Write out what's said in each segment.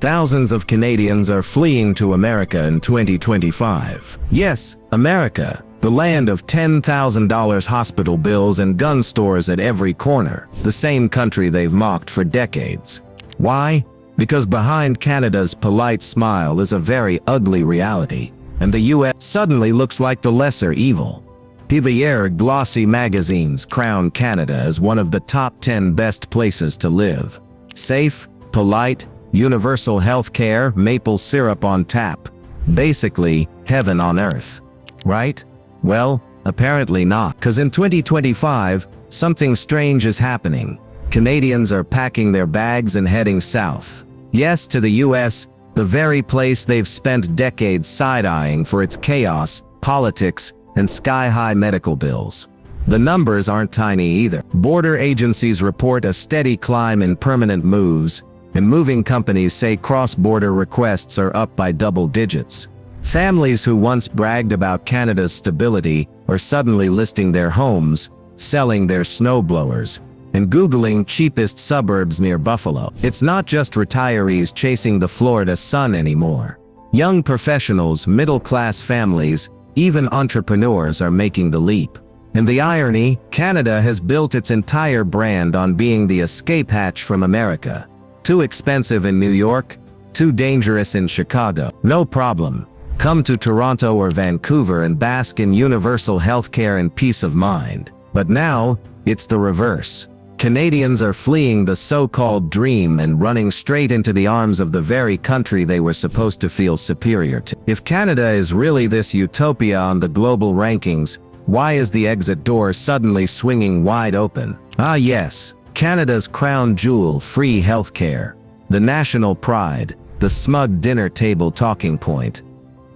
Thousands of Canadians are fleeing to America in 2025. Yes, America, the land of $10,000 hospital bills and gun stores at every corner, the same country they've mocked for decades. Why? Because behind Canada's polite smile is a very ugly reality, and the US suddenly looks like the lesser evil. Here, glossy magazines crown Canada as one of the top 10 best places to live. Safe, polite, universal health care, maple syrup on tap. Basically, heaven on earth. Right? Well, apparently not. 'Cause in 2025, something strange is happening. Canadians are packing their bags and heading south. Yes, to the US, the very place they've spent decades side-eyeing for its chaos, politics, and sky-high medical bills. The numbers aren't tiny either. Border agencies report a steady climb in permanent moves, and moving companies say cross-border requests are up by double digits. Families who once bragged about Canada's stability are suddenly listing their homes, selling their snowblowers, and Googling cheapest suburbs near Buffalo. It's not just retirees chasing the Florida sun anymore. Young professionals, middle-class families, even entrepreneurs are making the leap. And the irony, Canada has built its entire brand on being the escape hatch from America. Too expensive in New York, too dangerous in Chicago. No problem. Come to Toronto or Vancouver and bask in universal healthcare and peace of mind. But now, it's the reverse. Canadians are fleeing the so-called dream and running straight into the arms of the very country they were supposed to feel superior to. If Canada is really this utopia on the global rankings, why is the exit door suddenly swinging wide open? Ah yes, Canada's crown jewel, free healthcare. The national pride, the smug dinner table talking point.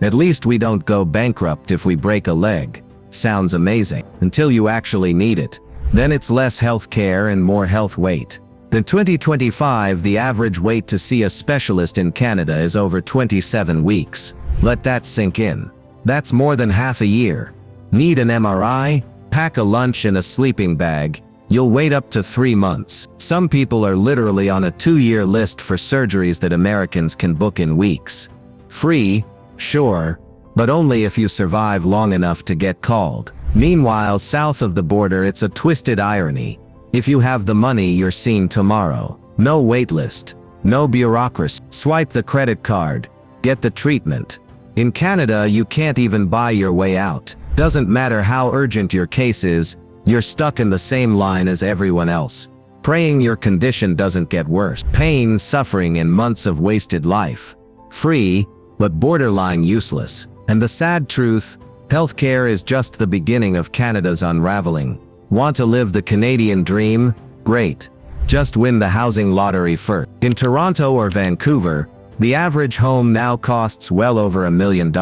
At least we don't go bankrupt if we break a leg. Sounds amazing, until you actually need it. Then it's less health care and more health wait. In 2025, the average wait to see a specialist in Canada is over 27 weeks. Let that sink in. That's more than half a year. Need an MRI? Pack a lunch and a sleeping bag. You'll wait up to 3 months. Some people are literally on a 2-year list for surgeries that Americans can book in weeks. Free? Sure, but only if you survive long enough to get called. Meanwhile, south of the border, it's a twisted irony. If you have the money, you're seen tomorrow. No wait list. No bureaucracy. Swipe the credit card. Get the treatment. In Canada, you can't even buy your way out. Doesn't matter how urgent your case is, you're stuck in the same line as everyone else. Praying your condition doesn't get worse. Pain, suffering, and months of wasted life. Free, but borderline useless. And the sad truth, healthcare is just the beginning of Canada's unraveling. Want to live the Canadian dream? Great. Just win the housing lottery first. In Toronto or Vancouver, the average home now costs well over $1 million.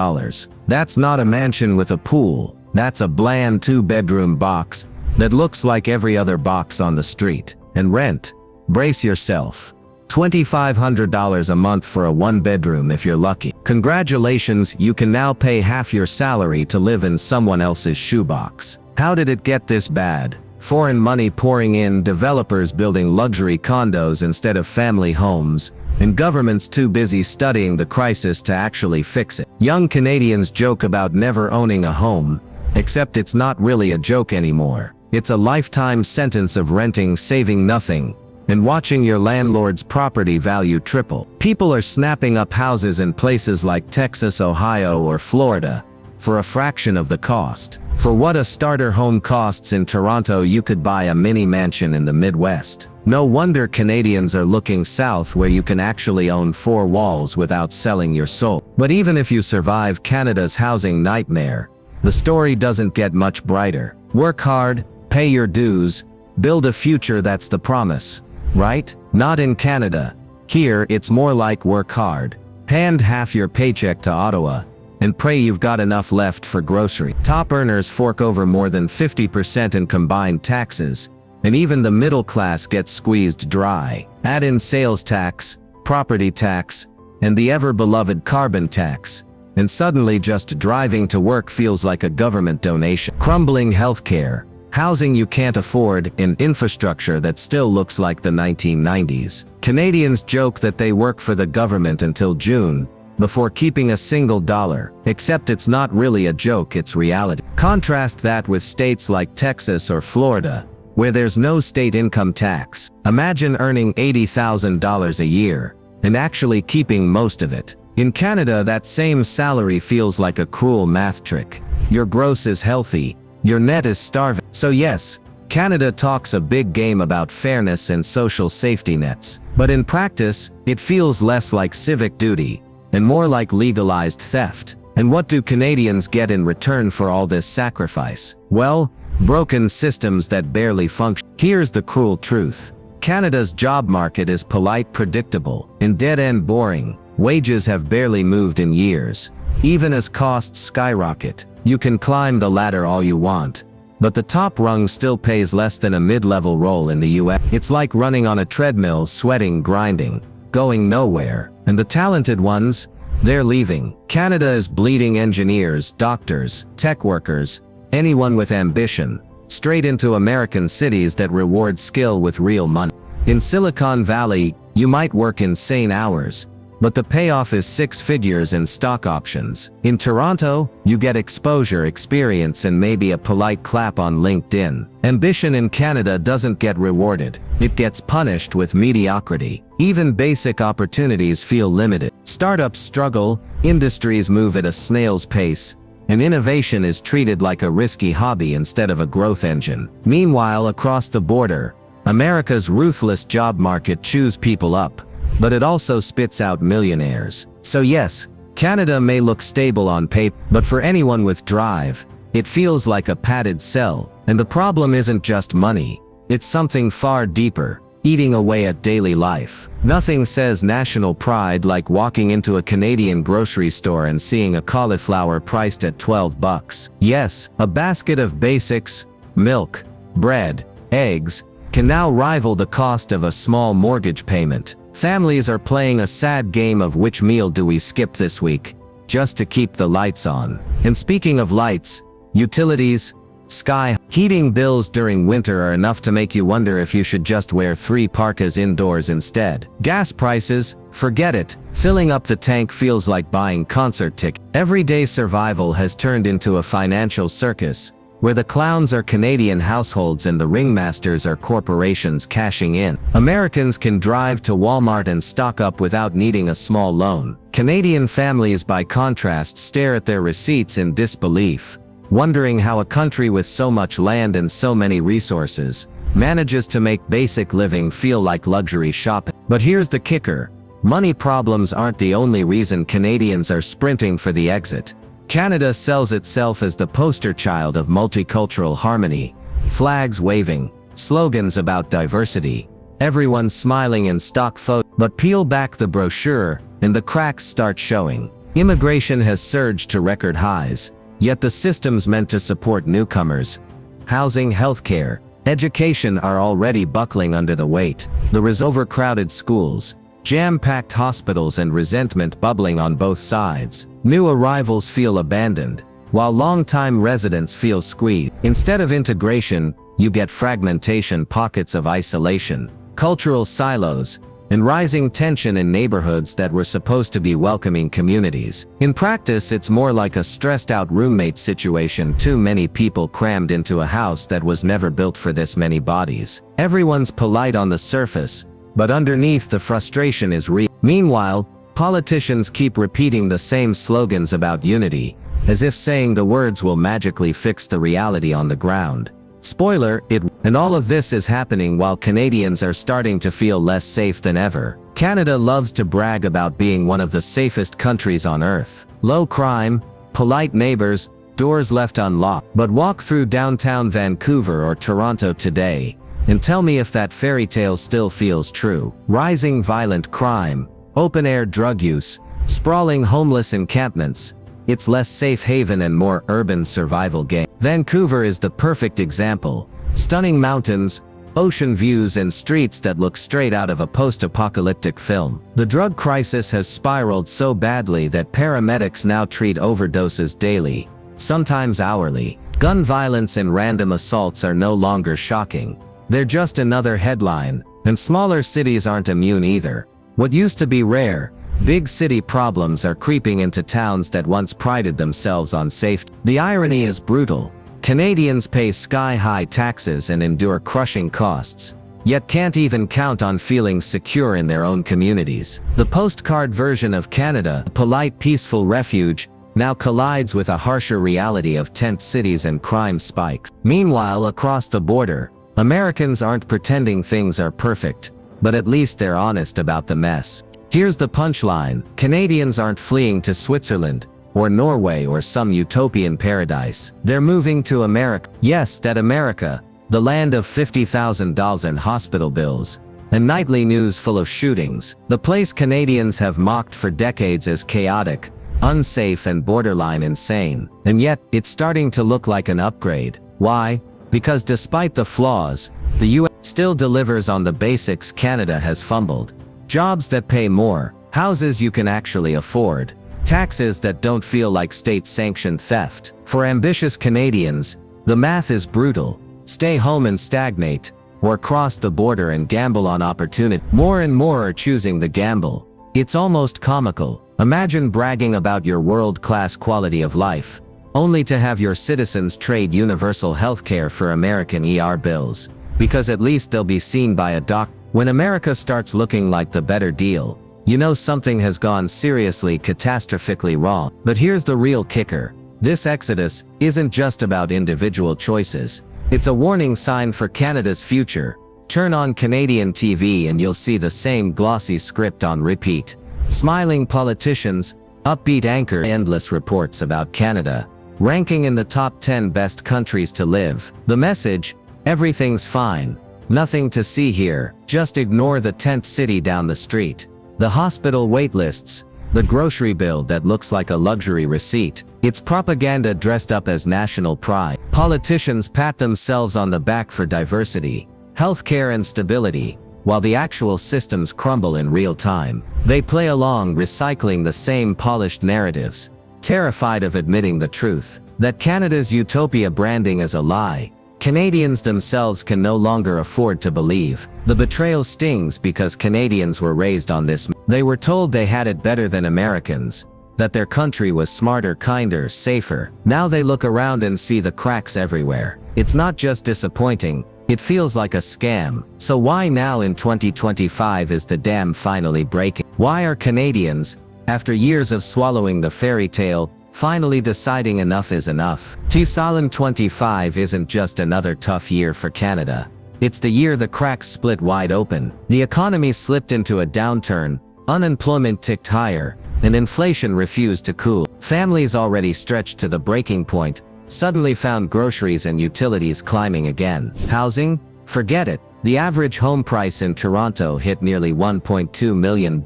That's not a mansion with a pool. That's a bland 2-bedroom box that looks like every other box on the street. And rent? Brace yourself. $2,500 a month for a 1-bedroom if you're lucky. Congratulations, you can now pay half your salary to live in someone else's shoebox. How did it get this bad? Foreign money pouring in, developers building luxury condos instead of family homes, and governments too busy studying the crisis to actually fix it. Young Canadians joke about never owning a home, except it's not really a joke anymore. It's a lifetime sentence of renting, saving nothing, and watching your landlord's property value triple. People are snapping up houses in places like Texas, Ohio, or Florida for a fraction of the cost. For what a starter home costs in Toronto, you could buy a mini mansion in the Midwest. No wonder Canadians are looking south, where you can actually own 4 walls without selling your soul. But even if you survive Canada's housing nightmare, the story doesn't get much brighter. Work hard, pay your dues, build a future, that's the promise. Right? Not in Canada. Here, it's more like work hard, hand half your paycheck to Ottawa, and pray you've got enough left for grocery. Top earners fork over more than 50% in combined taxes, and even the middle class gets squeezed dry. Add in sales tax, property tax, and the ever-beloved carbon tax, and suddenly just driving to work feels like a government donation. Crumbling healthcare. housing you can't afford, and infrastructure that still looks like the 1990s. Canadians joke that they work for the government until June, before keeping a single dollar, except it's not really a joke, it's reality. Contrast that with states like Texas or Florida, where there's no state income tax. Imagine earning $80,000 a year, and actually keeping most of it. In Canada, that same salary feels like a cruel math trick. Your gross is healthy, your net is starving. So yes, Canada talks a big game about fairness and social safety nets, but in practice, it feels less like civic duty, and more like legalized theft. And what do Canadians get in return for all this sacrifice? Well, broken systems that barely function. Here's the cruel truth. Canada's job market is polite, predictable, and dead-end boring. Wages have barely moved in years. Even as costs skyrocket, you can climb the ladder all you want, but the top rung still pays less than a mid-level role in the US. It's like running on a treadmill, sweating, grinding, going nowhere. And the talented ones, they're leaving. Canada is bleeding engineers, doctors, tech workers, anyone with ambition, straight into American cities that reward skill with real money. In Silicon Valley, you might work insane hours, but the payoff is six figures in stock options. In Toronto, you get exposure, experience, and maybe a polite clap on LinkedIn. Ambition in Canada doesn't get rewarded. It gets punished with mediocrity. Even basic opportunities feel limited. Startups struggle, industries move at a snail's pace, and innovation is treated like a risky hobby instead of a growth engine. Meanwhile, across the border, America's ruthless job market chews people up, but it also spits out millionaires. So yes, Canada may look stable on paper, but for anyone with drive, it feels like a padded cell. And the problem isn't just money, it's something far deeper, eating away at daily life. Nothing says national pride like walking into a Canadian grocery store and seeing a cauliflower priced at $12. Yes, a basket of basics, milk, bread, eggs, can now rival the cost of a small mortgage payment. Families are playing a sad game of which meal do we skip this week, just to keep the lights on. And speaking of lights, utilities, sky heating bills during winter are enough to make you wonder if you should just wear 3 parkas indoors instead. Gas prices, forget it. Filling up the tank feels like buying concert tickets. Everyday survival has turned into a financial circus, where the clowns are Canadian households and the ringmasters are corporations cashing in. Americans can drive to Walmart and stock up without needing a small loan. Canadian families, by contrast, stare at their receipts in disbelief, wondering how a country with so much land and so many resources manages to make basic living feel like luxury shopping. But here's the kicker. Money problems aren't the only reason Canadians are sprinting for the exit. Canada sells itself as the poster child of multicultural harmony, flags waving, slogans about diversity, everyone smiling in stock photos. But peel back the brochure, and the cracks start showing. Immigration has surged to record highs, yet the systems meant to support newcomers, housing, healthcare, education, are already buckling under the weight. There is overcrowded schools, jam-packed hospitals, and resentment bubbling on both sides. New arrivals feel abandoned, while long-time residents feel squeezed. Instead of integration, you get fragmentation, pockets of isolation, cultural silos, and rising tension in neighborhoods that were supposed to be welcoming communities. In practice, it's more like a stressed-out roommate situation, too many people crammed into a house that was never built for this many bodies. Everyone's polite on the surface, but underneath the frustration is real. Meanwhile, politicians keep repeating the same slogans about unity, as if saying the words will magically fix the reality on the ground. Spoiler, and all of this is happening while Canadians are starting to feel less safe than ever. Canada loves to brag about being one of the safest countries on earth. Low crime, polite neighbors, doors left unlocked. But walk through downtown Vancouver or Toronto today, and tell me if that fairy tale still feels true. Rising violent crime, open-air drug use, sprawling homeless encampments. It's less safe haven and more urban survival game. Vancouver is the perfect example. Stunning mountains, ocean views, and streets that look straight out of a post-apocalyptic film. The drug crisis has spiraled so badly that paramedics now treat overdoses daily, sometimes hourly. Gun violence and random assaults are no longer shocking. They're just another headline, and smaller cities aren't immune either. What used to be rare, big city problems are creeping into towns that once prided themselves on safety. The irony is brutal. Canadians pay sky-high taxes and endure crushing costs, yet can't even count on feeling secure in their own communities. The postcard version of Canada, a polite, peaceful refuge, now collides with a harsher reality of tent cities and crime spikes. Meanwhile, across the border, Americans aren't pretending things are perfect, but at least they're honest about the mess. Here's the punchline: Canadians aren't fleeing to Switzerland, or Norway or some utopian paradise. They're moving to America. Yes, that America, the land of $50,000 in hospital bills, and nightly news full of shootings. The place Canadians have mocked for decades as chaotic, unsafe and borderline insane. And yet, it's starting to look like an upgrade. Why? Because despite the flaws, the US still delivers on the basics Canada has fumbled. Jobs that pay more, houses you can actually afford, taxes that don't feel like state-sanctioned theft. For ambitious Canadians, the math is brutal. Stay home and stagnate, or cross the border and gamble on opportunity. More and more are choosing the gamble. It's almost comical. Imagine bragging about your world-class quality of life, only to have your citizens trade universal healthcare for American ER bills, because at least they'll be seen by a doctor. When America starts looking like the better deal, you know something has gone seriously, catastrophically wrong. But here's the real kicker. This exodus isn't just about individual choices. It's a warning sign for Canada's future. Turn on Canadian TV and you'll see the same glossy script on repeat. Smiling politicians, upbeat anchor, endless reports about Canada, ranking in the top 10 best countries to live. The message: everything's fine. Nothing to see here, just ignore the tent city down the street. The hospital waitlists, the grocery bill that looks like a luxury receipt. It's propaganda dressed up as national pride. Politicians pat themselves on the back for diversity, healthcare and stability, while the actual systems crumble in real time. They play along, recycling the same polished narratives, terrified of admitting the truth, that Canada's utopia branding is a lie. Canadians themselves can no longer afford to believe. The betrayal stings because Canadians were raised on this. They were told they had it better than Americans, that their country was smarter, kinder, safer. Now they look around and see the cracks everywhere. It's not just disappointing, it feels like a scam. So why now in 2025 is the dam finally breaking? Why are Canadians, after years of swallowing the fairy tale, finally deciding enough is enough? 2025 isn't just another tough year for Canada. It's the year the cracks split wide open. The economy slipped into a downturn, unemployment ticked higher, and inflation refused to cool. Families already stretched to the breaking point suddenly found groceries and utilities climbing again. Housing? Forget it. The average home price in Toronto hit nearly $1.2 million.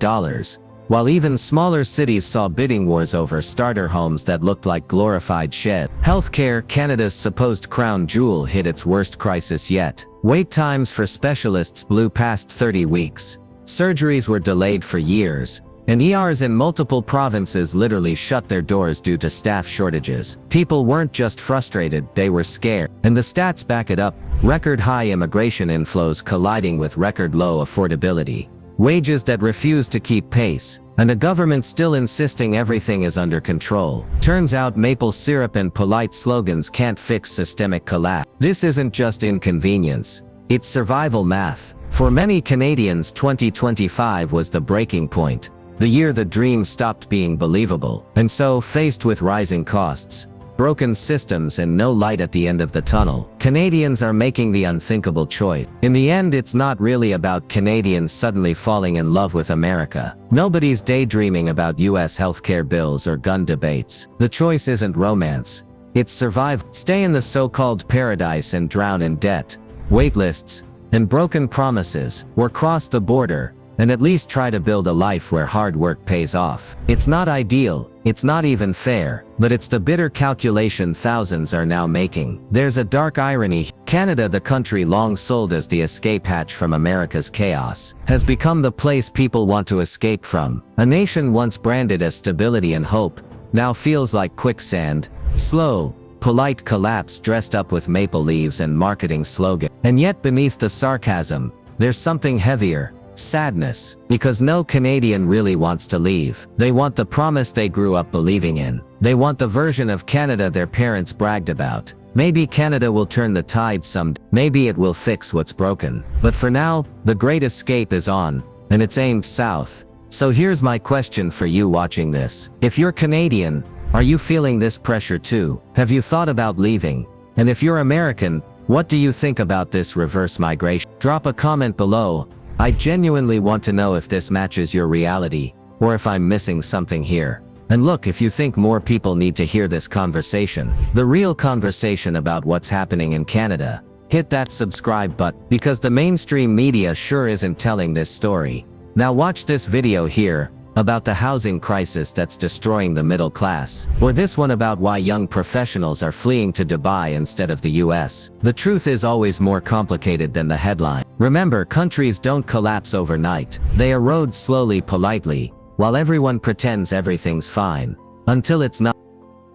While even smaller cities saw bidding wars over starter homes that looked like glorified sheds. Healthcare, Canada's supposed crown jewel, hit its worst crisis yet. Wait times for specialists blew past 30 weeks. Surgeries were delayed for years, and ERs in multiple provinces literally shut their doors due to staff shortages. People weren't just frustrated, they were scared. And the stats back it up. Record high immigration inflows colliding with record low affordability. Wages that refuse to keep pace, and a government still insisting everything is under control. Turns out maple syrup and polite slogans can't fix systemic collapse. This isn't just inconvenience, it's survival math. For many Canadians, 2025 was the breaking point, the year the dream stopped being believable. And so, faced with rising costs, broken systems and no light at the end of the tunnel, Canadians are making the unthinkable choice. In the end, it's not really about Canadians suddenly falling in love with America. Nobody's daydreaming about US healthcare bills or gun debates. The choice isn't romance, it's survival. Stay in the so-called paradise and drown in debt, waitlists, and broken promises, or cross the border and at least try to build a life where hard work pays off. It's not ideal, it's not even fair, but it's the bitter calculation thousands are now making. There's a dark irony. Canada, the country long sold as the escape hatch from America's chaos, has become the place people want to escape from. A nation once branded as stability and hope now feels like quicksand, slow, polite collapse dressed up with maple leaves and marketing slogan. And yet beneath the sarcasm, there's something heavier. Sadness. Because no Canadian really wants to leave. They want the promise they grew up believing in. They want the version of Canada their parents bragged about. Maybe Canada will turn the tide someday. Maybe it will fix what's broken. But for now, the Great Escape is on, and it's aimed south. So here's my question for you watching this. If you're Canadian, are you feeling this pressure too? Have you thought about leaving? And if you're American, what do you think about this reverse migration? Drop a comment below. I genuinely want to know if this matches your reality, or if I'm missing something here. And look, if you think more people need to hear this conversation, the real conversation about what's happening in Canada, hit that subscribe button, because the mainstream media sure isn't telling this story. Now watch this video here, about the housing crisis that's destroying the middle class, or this one about why young professionals are fleeing to Dubai instead of the US. The truth is always more complicated than the headline. Remember, countries don't collapse overnight. They erode slowly, politely, while everyone pretends everything's fine, until it's not.